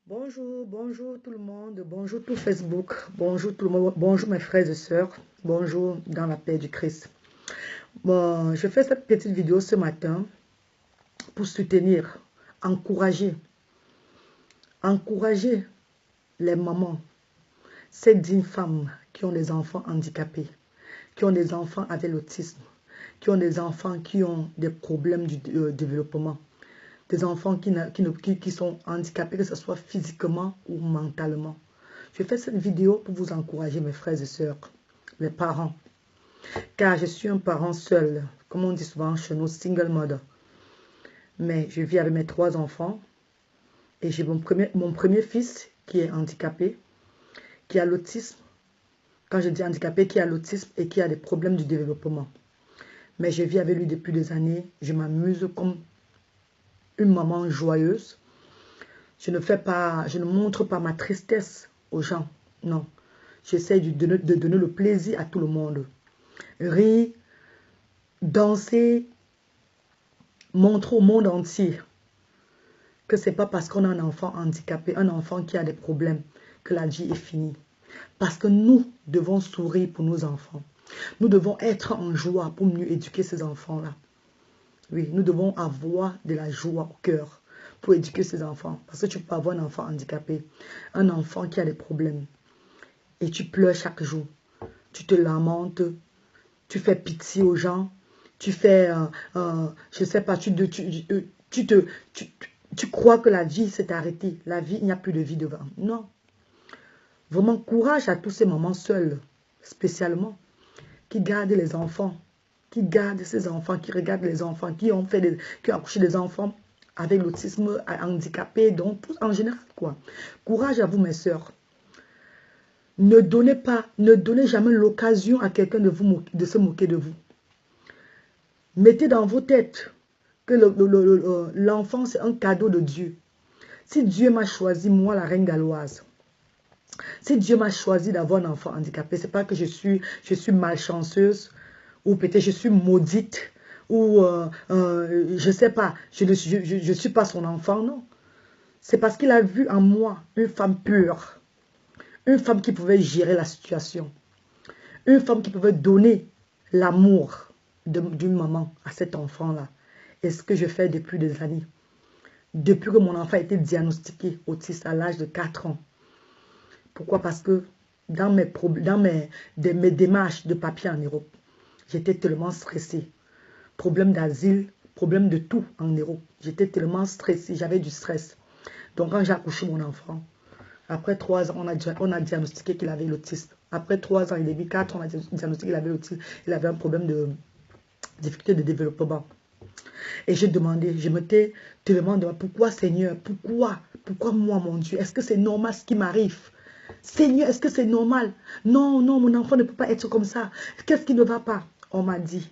Bonjour, bonjour tout le monde, bonjour tout Facebook, bonjour tout le monde, bonjour mes frères et sœurs, bonjour dans la paix du Christ. Bon, je fais cette petite vidéo ce matin pour soutenir, encourager les mamans, ces dignes femmes qui ont des enfants handicapés, qui ont des enfants avec l'autisme, qui ont des enfants qui ont des problèmes du développement. Des enfants qui sont handicapés, que ce soit physiquement ou mentalement. Je fais cette vidéo pour vous encourager, mes frères et sœurs, les parents. Car je suis un parent seul, comme on dit souvent chez nous, single mother. Mais je vis avec mes 3 enfants. Et j'ai mon premier fils qui est handicapé, qui a l'autisme. Quand je dis handicapé, qui a l'autisme et qui a des problèmes du développement. Mais je vis avec lui depuis des années. Je m'amuse comme une maman joyeuse. Je ne montre pas ma tristesse aux gens. Non. J'essaie de donner le plaisir à tout le monde. Rire, danser, montrer au monde entier que ce n'est pas parce qu'on a un enfant handicapé, un enfant qui a des problèmes, que la vie est finie. Parce que nous devons sourire pour nos enfants. Nous devons être en joie pour mieux éduquer ces enfants-là. Oui, nous devons avoir de la joie au cœur pour éduquer ces enfants. Parce que tu peux avoir un enfant handicapé, un enfant qui a des problèmes. Et tu pleures chaque jour. Tu te lamentes, tu fais pitié aux gens, tu fais, je ne sais pas, tu crois que la vie s'est arrêtée. La vie, il n'y a plus de vie devant. Non. Vraiment, courage à tous ces mamans seules, spécialement, qui gardent les enfants, qui gardent ces enfants, qui regardent les enfants, qui ont accouché des enfants avec l'autisme handicapé, donc en général, quoi. Courage à vous, mes sœurs. Ne donnez jamais l'occasion à quelqu'un de se moquer de vous. Mettez dans vos têtes que l'enfant, c'est un cadeau de Dieu. Si Dieu m'a choisi, moi, la reine galloise, si Dieu m'a choisi d'avoir un enfant handicapé, ce n'est pas que je suis malchanceuse, ou peut-être je suis maudite, ou je ne sais pas, je ne suis pas son enfant, non. C'est parce qu'il a vu en moi une femme pure, une femme qui pouvait gérer la situation, une femme qui pouvait donner l'amour d'une maman à cet enfant-là. Et ce que je fais depuis des années. Depuis que mon enfant a été diagnostiqué autiste à l'âge de 4 ans. Pourquoi? Parce que dans mes démarches de papier en Europe, j'étais tellement stressée. Problème d'asile, problème de tout en Europe. J'étais tellement stressée, j'avais du stress. Donc quand j'ai accouché mon enfant, après 3 ans, on a diagnostiqué qu'il avait l'autisme. Après 3 ans et demi, 4 ans, on a diagnostiqué qu'il avait l'autisme. Il avait un problème de difficulté de développement. Et j'ai demandé, je m'étais demandé, pourquoi Seigneur, pourquoi moi mon Dieu, est-ce que c'est normal ce qui m'arrive? Seigneur, est-ce que c'est normal? Non, non, mon enfant ne peut pas être comme ça. Qu'est-ce qui ne va pas? On m'a dit,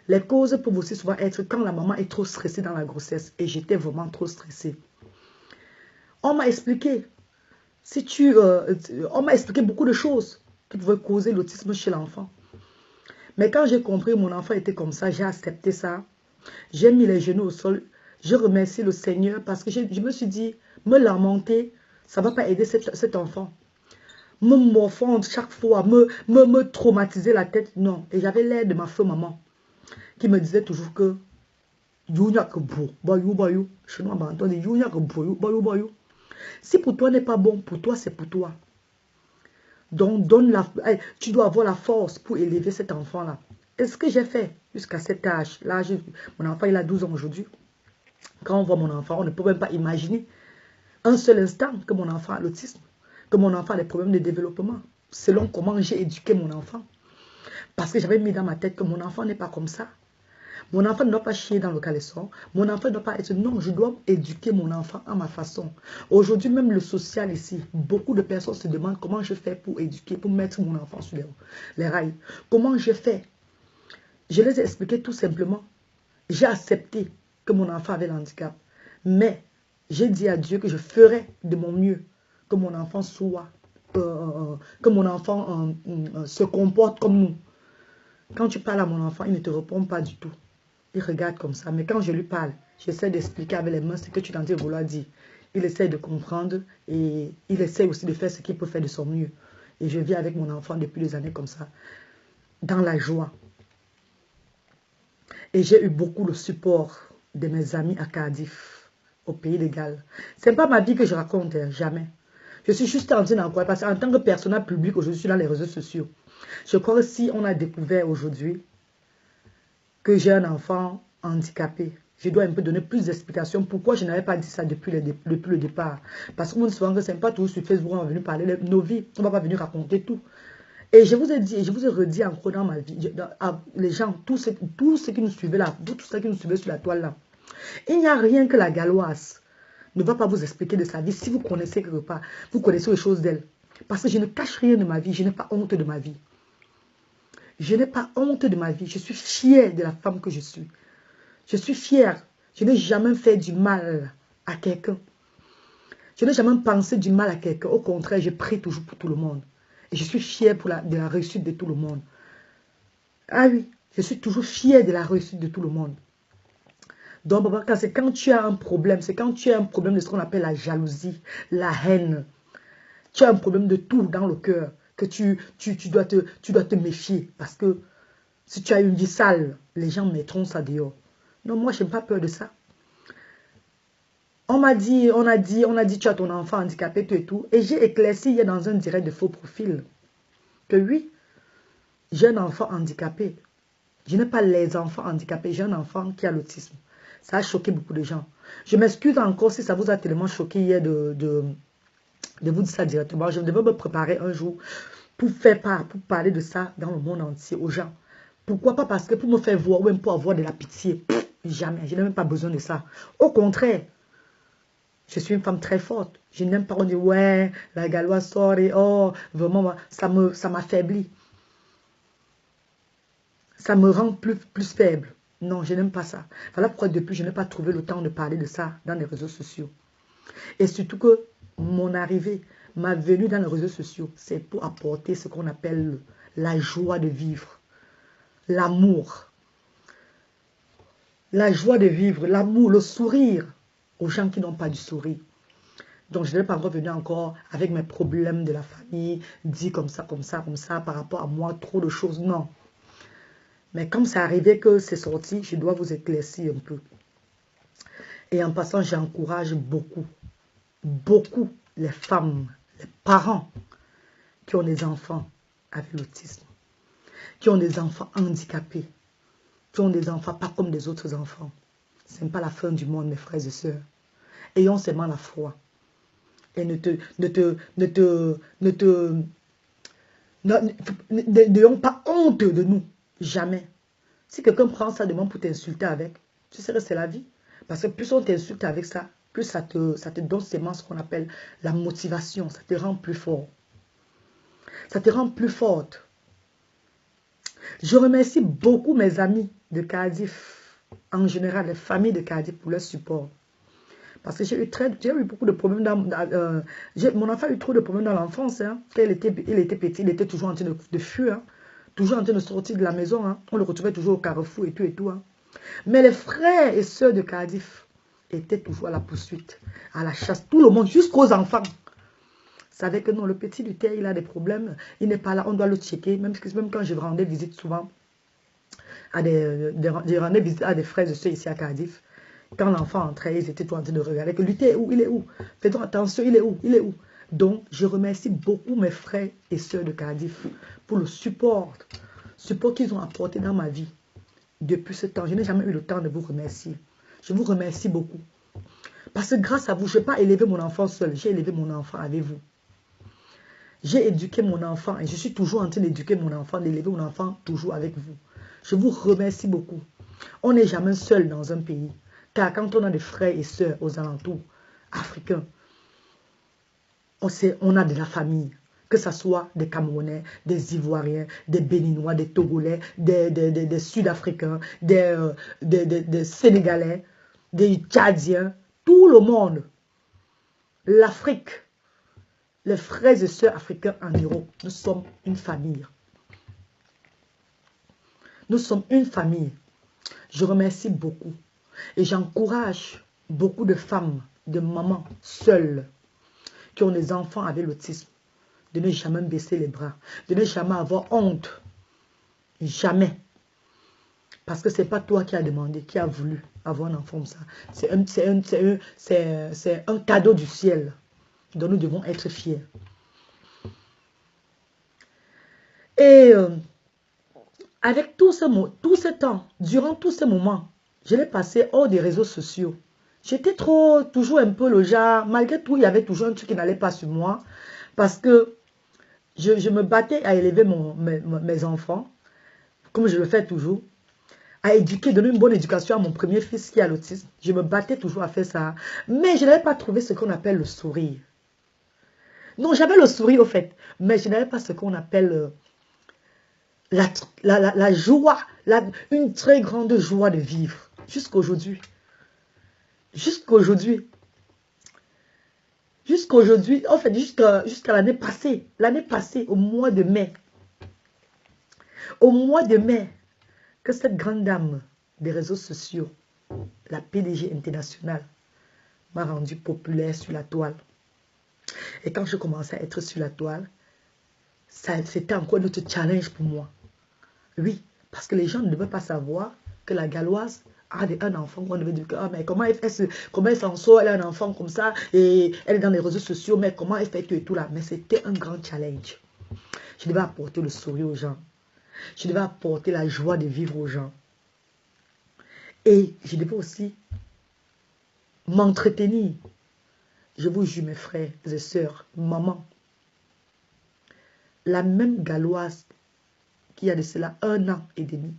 les causes peuvent aussi souvent être quand la maman est trop stressée dans la grossesse. Et j'étais vraiment trop stressée. On m'a expliqué, on m'a expliqué beaucoup de choses qui pouvaient causer l'autisme chez l'enfant. Mais quand j'ai compris que mon enfant était comme ça, j'ai accepté ça. J'ai mis les genoux au sol. Je remercie le Seigneur parce que je me suis dit, me lamenter, ça ne va pas aider cet enfant. Me morfondre chaque fois, me traumatiser la tête, non. Et j'avais l'air de ma feu maman qui me disait toujours que si pour toi n'est pas bon, pour toi c'est pour toi. Donc tu dois avoir la force pour élever cet enfant-là. Et ce que j'ai fait jusqu'à cet âge, là, mon enfant il a 12 ans aujourd'hui. Quand on voit mon enfant, on ne peut même pas imaginer un seul instant que mon enfant a l'autisme, que mon enfant a des problèmes de développement, selon comment j'ai éduqué mon enfant. Parce que j'avais mis dans ma tête que mon enfant n'est pas comme ça. Mon enfant ne doit pas chier dans le caleçon. Mon enfant ne doit pas être... Non, je dois éduquer mon enfant à ma façon. Aujourd'hui, même le social ici, beaucoup de personnes se demandent comment je fais pour éduquer, pour mettre mon enfant sur les rails. Comment je fais? Je les ai expliqué tout simplement. J'ai accepté que mon enfant avait l'handicap. Mais j'ai dit à Dieu que je ferai de mon mieux que mon enfant soit, que mon enfant se comporte comme nous. Quand tu parles à mon enfant, il ne te répond pas du tout. Il regarde comme ça. Mais quand je lui parle, j'essaie d'expliquer avec les mains ce que tu es en train de vouloir dire. il essaie de comprendre et il essaie aussi de faire ce qu'il peut faire de son mieux. Et je vis avec mon enfant depuis des années comme ça, dans la joie. Et j'ai eu beaucoup de support de mes amis à Cardiff, au Pays de Galles. Ce n'est pas ma vie que je raconte, hein, jamais. Je suis juste en train d'encourager, parce qu'en tant que personnage public, aujourd'hui, je suis dans les réseaux sociaux. Je crois que si on a découvert aujourd'hui que j'ai un enfant handicapé, je dois un peu donner plus d'explications pourquoi je n'avais pas dit ça depuis le départ. Parce que nous savons que ce n'est pas toujours sur Facebook, on va venir parler de nos vies, on ne va pas venir raconter tout. Et je vous ai dit, et je vous ai redit encore dans ma vie, les gens, tous ceux qui nous suivaient là, tous ceux qui nous suivaient sur la toile là, il n'y a rien que la galloise ne va pas vous expliquer de sa vie si vous connaissez quelque part, vous connaissez les choses d'elle. Parce que je ne cache rien de ma vie, je n'ai pas honte de ma vie. Je n'ai pas honte de ma vie, je suis fière de la femme que je suis. Je suis fière, je n'ai jamais fait du mal à quelqu'un. Je n'ai jamais pensé du mal à quelqu'un, au contraire, je prie toujours pour tout le monde. Et je suis fière de la réussite de tout le monde. Ah oui, je suis toujours fière de la réussite de tout le monde. Donc, c'est quand tu as un problème, c'est quand tu as un problème de ce qu'on appelle la jalousie, la haine. Tu as un problème de tout dans le cœur, que tu dois te méfier. Parce que si tu as une vie sale, les gens mettront ça dehors. Non, moi, je n'ai pas peur de ça. On a dit, tu as ton enfant handicapé, tout et tout. Et j'ai éclairci hier dans un direct de faux profil que oui, j'ai un enfant handicapé. Je n'ai pas les enfants handicapés, j'ai un enfant qui a l'autisme. Ça a choqué beaucoup de gens. Je m'excuse encore si ça vous a tellement choqué hier de vous dire ça directement. Je devais me préparer un jour pour parler de ça dans le monde entier aux gens. Pourquoi pas? Parce que pour me faire voir ou même pour avoir de la pitié. Jamais, je n'ai même pas besoin de ça. Au contraire, je suis une femme très forte. Je n'aime pas qu'on dise, ouais, la galloise sort et oh, vraiment, ça m'affaiblit. Ça me rend plus faible. Non, je n'aime pas ça. Voilà pourquoi depuis, je n'ai pas trouvé le temps de parler de ça dans les réseaux sociaux. Et surtout que mon arrivée, ma venue dans les réseaux sociaux, c'est pour apporter ce qu'on appelle la joie de vivre. L'amour. La joie de vivre, l'amour, le sourire aux gens qui n'ont pas du sourire. Donc, je n'ai pas revenu encore avec mes problèmes de la famille, dit comme ça, par rapport à moi, trop de choses. Non. Mais comme c'est arrivé que c'est sorti, je dois vous éclaircir un peu. Et en passant, j'encourage beaucoup les femmes, les parents qui ont des enfants avec l'autisme, qui ont des enfants handicapés, qui ont des enfants pas comme des autres enfants. Ce n'est pas la fin du monde, mes frères et sœurs. Ayons seulement la foi. Et n'ayons pas honte de nous. Jamais. Si quelqu'un prend ça de moi pour t'insulter avec, tu sais que c'est la vie. Parce que plus on t'insulte avec ça, plus ça te donne seulement ce qu'on appelle la motivation. Ça te rend plus fort. Ça te rend plus forte. Je remercie beaucoup mes amis de Cardiff, en général, les familles de Cardiff pour leur support. Parce que j'ai eu beaucoup de problèmes mon enfant a eu trop de problèmes dans l'enfance. Hein. Quand il était petit, il était toujours en train de fuir. Hein. Toujours en train de sortir de la maison. Hein. On le retrouvait toujours au carrefour et tout et tout. Hein. Mais les frères et sœurs de Cardiff étaient toujours à la poursuite, à la chasse. Tout le monde, jusqu'aux enfants, savaient que non, le petit du terre, il a des problèmes. Il n'est pas là, on doit le checker. Même quand je rendais visite souvent à des frères et sœurs ici à Cardiff. Quand l'enfant entrait, ils étaient tout en train de regarder que lui, t'es où? Il est où? Fais-donc attention, il est où? Il est où? Donc, je remercie beaucoup mes frères et sœurs de Cardiff pour le support qu'ils ont apporté dans ma vie depuis ce temps. Je n'ai jamais eu le temps de vous remercier. Je vous remercie beaucoup. Parce que grâce à vous, je n'ai pas élevé mon enfant seul. J'ai élevé mon enfant avec vous. J'ai éduqué mon enfant et je suis toujours en train d'éduquer mon enfant, d'élever mon enfant toujours avec vous. Je vous remercie beaucoup. On n'est jamais seul dans un pays. Car quand on a des frères et sœurs aux alentours africains, on a de la famille. Que ce soit des Camerounais, des Ivoiriens, des Béninois, des Togolais, des Sud-Africains, des Sénégalais, des Tchadiens, tout le monde. L'Afrique, les frères et sœurs africains en Europe, nous sommes une famille. Nous sommes une famille. Je remercie beaucoup. Et j'encourage beaucoup de femmes de mamans seules qui ont des enfants avec l'autisme, de ne jamais baisser les bras, de ne jamais avoir honte. Jamais. Parce que ce n'est pas toi qui as demandé, qui a voulu avoir un enfant comme ça. C'est un cadeau du ciel dont nous devons être fiers. Et avec tout ce temps, durant tous ces moments, je l'ai passé hors des réseaux sociaux. J'étais toujours un peu le genre, malgré tout, il y avait toujours un truc qui n'allait pas sur moi. Parce que je me battais à élever mes enfants, comme je le fais toujours. À éduquer, donner une bonne éducation à mon premier fils qui a l'autisme. Je me battais toujours à faire ça. Mais je n'avais pas trouvé ce qu'on appelle le sourire. Non, j'avais le sourire au fait. Mais je n'avais pas ce qu'on appelle la joie. Une très grande joie de vivre. Jusqu'aujourd'hui. Jusqu'aujourd'hui. Jusqu'aujourd'hui. En fait, jusqu'à l'année passée. L'année passée, au mois de mai. Au mois de mai. Que cette grande dame des réseaux sociaux, la PDG internationale, m'a rendu populaire sur la toile. Et quand je commençais à être sur la toile, c'était encore notre challenge pour moi. Oui, parce que les gens ne devaient pas savoir que la Galloise a un enfant. On devait dire, ah, mais comment elle s'en sort, elle a un enfant comme ça, et elle est dans les réseaux sociaux, mais comment elle fait tout et tout là. Mais c'était un grand challenge. Je devais apporter le sourire aux gens. Je devais apporter la joie de vivre aux gens. Et je devais aussi m'entretenir. Je vous jure, mes frères et sœurs, maman, la même Galloise qui a de cela 1 an et demi,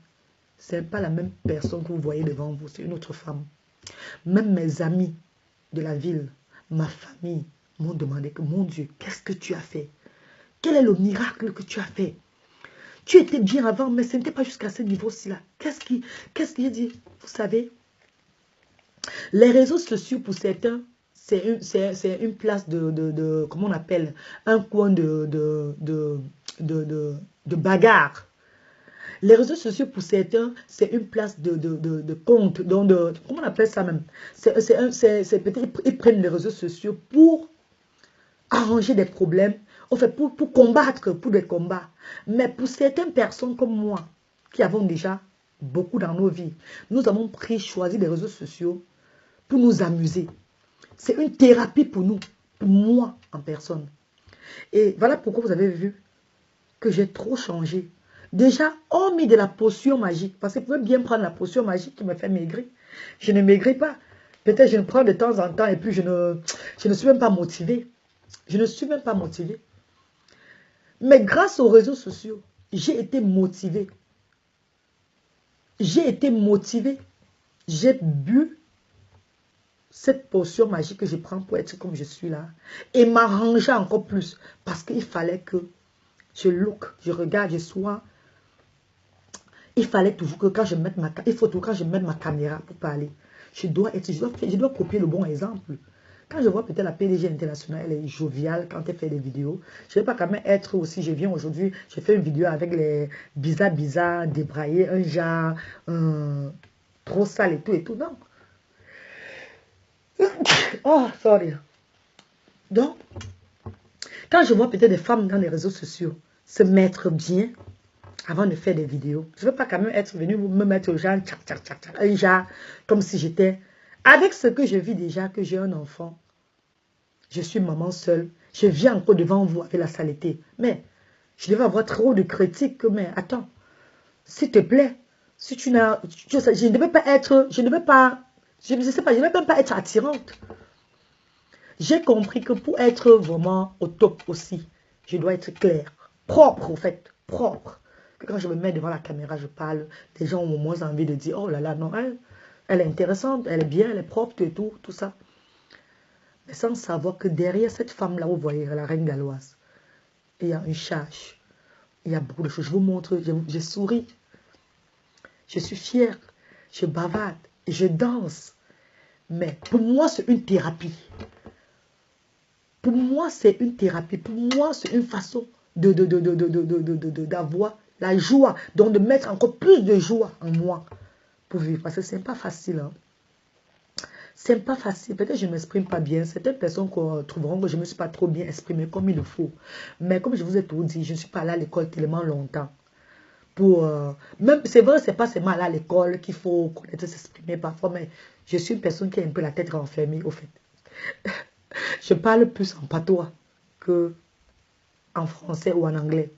ce n'est pas la même personne que vous voyez devant vous, c'est une autre femme. Même mes amis de la ville, ma famille, m'ont demandé que, mon Dieu, qu'est-ce que tu as fait? Quel est le miracle que tu as fait? Tu étais bien avant, mais ce n'était pas jusqu'à ce niveau-ci là. Qu'est-ce qui j'ai dit? Vous savez, les réseaux sociaux pour certains, c'est une place comment on appelle, un coin de bagarre. Les réseaux sociaux pour certains, c'est une place de compte, donc comment on appelle ça même? C'est peut-être, ils prennent les réseaux sociaux pour arranger des problèmes, en fait, pour combattre, pour des combats. Mais pour certaines personnes comme moi, qui avons déjà beaucoup dans nos vies, nous avons choisi les réseaux sociaux pour nous amuser. C'est une thérapie pour nous, pour moi en personne. Et voilà pourquoi vous avez vu que j'ai trop changé. Déjà, hormis de la potion magique, parce que vous pouvez bien prendre la potion magique qui me fait maigrir. Je ne maigris pas. Peut-être je le prends de temps en temps et puis je ne suis même pas motivée. Je ne suis même pas motivée. Mais grâce aux réseaux sociaux, j'ai été motivée. J'ai été motivée. J'ai bu cette potion magique que je prends pour être comme je suis là. Et m'arranger encore plus. Parce qu'il fallait que je look, je regarde, je sois. Il fallait toujours que quand je mette ma caméra pour parler, je dois copier le bon exemple. Quand je vois peut-être la PDG internationale, elle est joviale quand elle fait des vidéos. Je ne vais pas quand même être aussi, je viens aujourd'hui, je fais une vidéo avec les bizarres, débraillés, un genre trop sale et tout, non. Oh, sorry. Donc, quand je vois peut-être des femmes dans les réseaux sociaux se mettre bien avant de faire des vidéos, je ne veux pas quand même être venu me mettre au genre, un genre comme si j'étais, avec ce que je vis déjà, que j'ai un enfant, je suis maman seule, je viens encore devant vous avec la saleté. Mais je devais avoir trop de critiques, mais attends, s'il te plaît, si tu n'as, je ne devais pas être, je ne devais même pas être attirante. J'ai compris que pour être vraiment au top aussi, je dois être claire, propre au fait, propre. Que quand je me mets devant la caméra, je parle, les gens ont au moins envie de dire, oh là là, non, elle est intéressante, elle est bien, elle est propre et tout ça. Mais sans savoir que derrière cette femme-là, vous voyez, la reine galloise, il y a une charge, il y a beaucoup de choses. Je vous montre, je souris, je suis fière, je bavarde, je danse. Mais pour moi, c'est une thérapie. Pour moi, c'est une thérapie. Pour moi, c'est une façon d'avoir la joie, donc de mettre encore plus de joie en moi pour vivre. Parce que ce n'est pas facile. Hein. C'est pas facile. Peut-être que je ne m'exprime pas bien. Certaines personnes trouveront que je ne me suis pas trop bien exprimée comme il le faut. Mais comme je vous ai tout dit, je ne suis pas allée à l'école tellement longtemps. Pour, même, c'est vrai, c'est pas seulement aller à l'école qu'il faut connaître s'exprimer parfois, mais je suis une personne qui a un peu la tête renfermée, au fait. Je parle plus en patois que en français ou en anglais.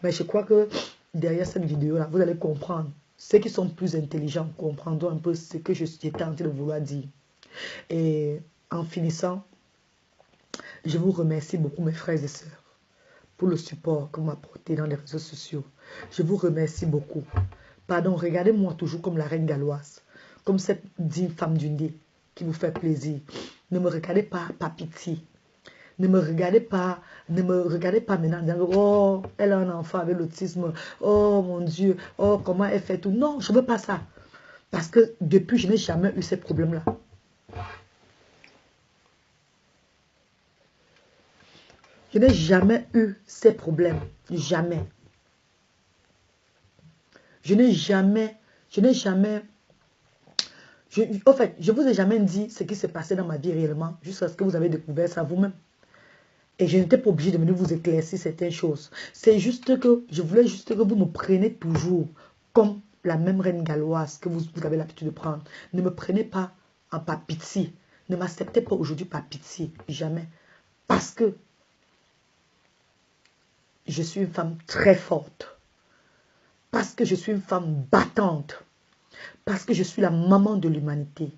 Mais je crois que derrière cette vidéo-là, vous allez comprendre. Ceux qui sont plus intelligents comprendront un peu ce que j'étais en train de vouloir dire. Et en finissant, je vous remercie beaucoup, mes frères et sœurs, pour le support que vous m'apportez dans les réseaux sociaux. Je vous remercie beaucoup. Pardon, regardez-moi toujours comme la reine galloise, comme cette digne femme du nez qui vous fait plaisir. Ne me regardez pas par pitié. Ne me regardez pas maintenant en disant, oh, elle a un enfant avec l'autisme, oh mon Dieu, oh comment elle fait tout. Non, je ne veux pas ça. Parce que depuis, je n'ai jamais eu ces problèmes-là. Je n'ai jamais eu ces problèmes. Jamais. Je n'ai jamais, en fait, je ne vous ai jamais dit ce qui s'est passé dans ma vie réellement, jusqu'à ce que vous avez découvert ça vous-même. Et je n'étais pas obligée de venir vous éclaircir certaines choses. C'est juste que je voulais juste que vous me preniez toujours comme la même reine galloise que vous avez l'habitude de prendre. Ne me prenez pas en par pitié. Ne m'acceptez pas aujourd'hui par pitié. Jamais. Parce que je suis une femme très forte. Parce que je suis une femme battante. Parce que je suis la maman de l'humanité.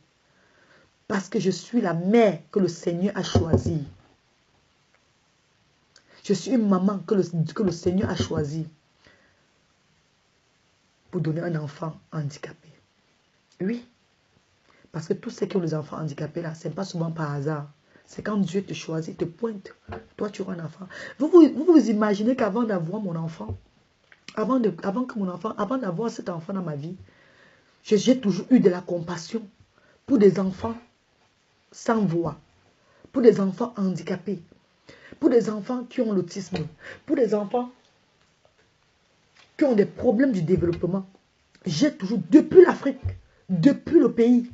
Parce que je suis la mère que le Seigneur a choisie. Je suis une maman que le Seigneur a choisie pour donner un enfant handicapé. Oui. Parce que tous ceux qui ont des enfants handicapés, là, ce n'est pas souvent par hasard. C'est quand Dieu te choisit, te pointe. Toi, tu auras un enfant. Vous imaginez qu'avant d'avoir mon enfant, avant d'avoir cet enfant dans ma vie, j'ai toujours eu de la compassion pour des enfants sans voix, pour des enfants handicapés, pour des enfants qui ont l'autisme, pour des enfants qui ont des problèmes du développement. J'ai toujours, depuis l'Afrique, depuis le pays,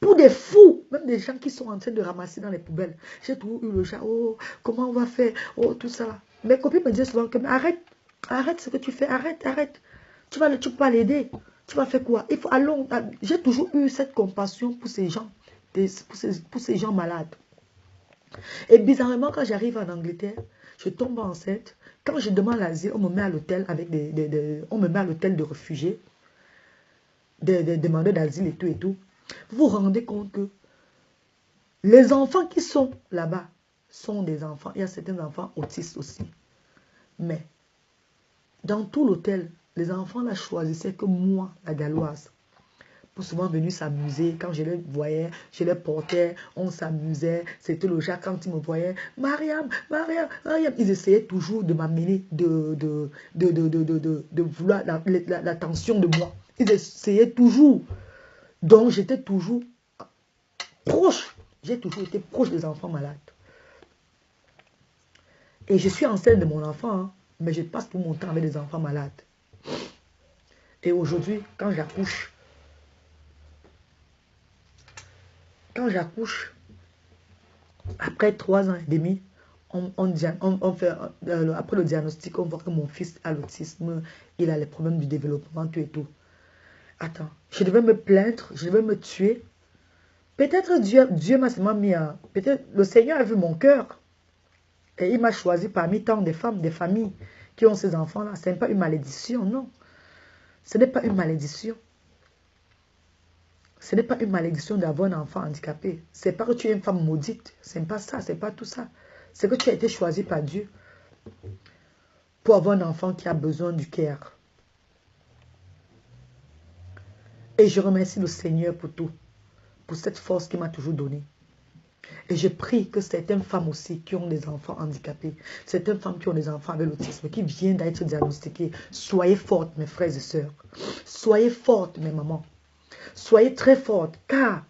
pour des fous, même des gens qui sont en train de ramasser dans les poubelles. J'ai toujours eu le genre, oh, comment on va faire, oh, tout ça. Mes copines me disaient souvent, arrête, arrête ce que tu fais, arrête, arrête. Tu peux pas l'aider. Tu vas faire quoi? Il faut allons. J'ai toujours eu cette compassion pour ces gens, pour ces gens malades. Et bizarrement, quand j'arrive en Angleterre, je tombe enceinte. Quand je demande l'asile, on me met à l'hôtel avec on me met à l'hôtel de réfugiés, des demandeurs d'asile et tout et tout. Vous vous rendez compte que les enfants qui sont là-bas sont des enfants. Il y a certains enfants autistes aussi. Mais dans tout l'hôtel, les enfants là choisissaient que moi, la galloise, pour souvent venir s'amuser. Quand je les voyais, je les portais, on s'amusait. C'était le genre quand ils me voyaient, Mariam, Mariam, Mariam. Ils essayaient toujours de m'amener, de vouloir l'attention de moi. Ils essayaient toujours. Donc j'étais toujours proche. J'ai toujours été proche des enfants malades. Et je suis enceinte de mon enfant, hein, mais je passe tout mon temps avec des enfants malades. Et aujourd'hui, quand j'accouche, après 3 ans et demi, après le diagnostic, on voit que mon fils a l'autisme, il a les problèmes du développement, tout et tout. Attends, je devais me plaindre, je devais me tuer. Peut-être Dieu m'a seulement mis à... Peut-être le Seigneur a vu mon cœur. Et il m'a choisi parmi tant de femmes, des familles qui ont ces enfants-là. Ce n'est pas une malédiction, non. Ce n'est pas une malédiction. Ce n'est pas une malédiction d'avoir un enfant handicapé. Ce n'est pas que tu es une femme maudite. Ce n'est pas ça, ce n'est pas tout ça. C'est que tu as été choisi par Dieu pour avoir un enfant qui a besoin du cœur. Et je remercie le Seigneur pour tout, pour cette force qu'il m'a toujours donnée. Et je prie que certaines femmes aussi qui ont des enfants handicapés, certaines femmes qui ont des enfants avec l'autisme, qui viennent d'être diagnostiquées, soyez fortes, mes frères et sœurs. Soyez fortes, mes mamans. Soyez très fortes, car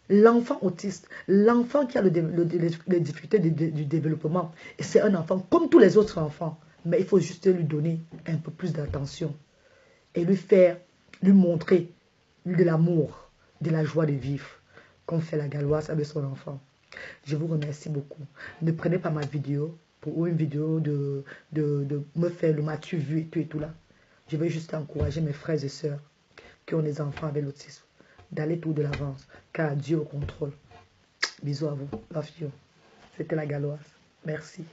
l'enfant autiste, l'enfant qui a les difficultés du développement, c'est un enfant comme tous les autres enfants. Mais il faut juste lui donner un peu plus d'attention et lui montrer de l'amour, de la joie de vivre, comme fait la Galloise avec son enfant. Je vous remercie beaucoup. Ne prenez pas ma vidéo pour une vidéo de me faire le m'as-tu vu et tout là. Je veux juste encourager mes frères et sœurs qui ont des enfants avec l'autisme d'aller tout de l'avance, car Dieu au contrôle. Bisous à vous. Love you. C'était la Galloise. Merci.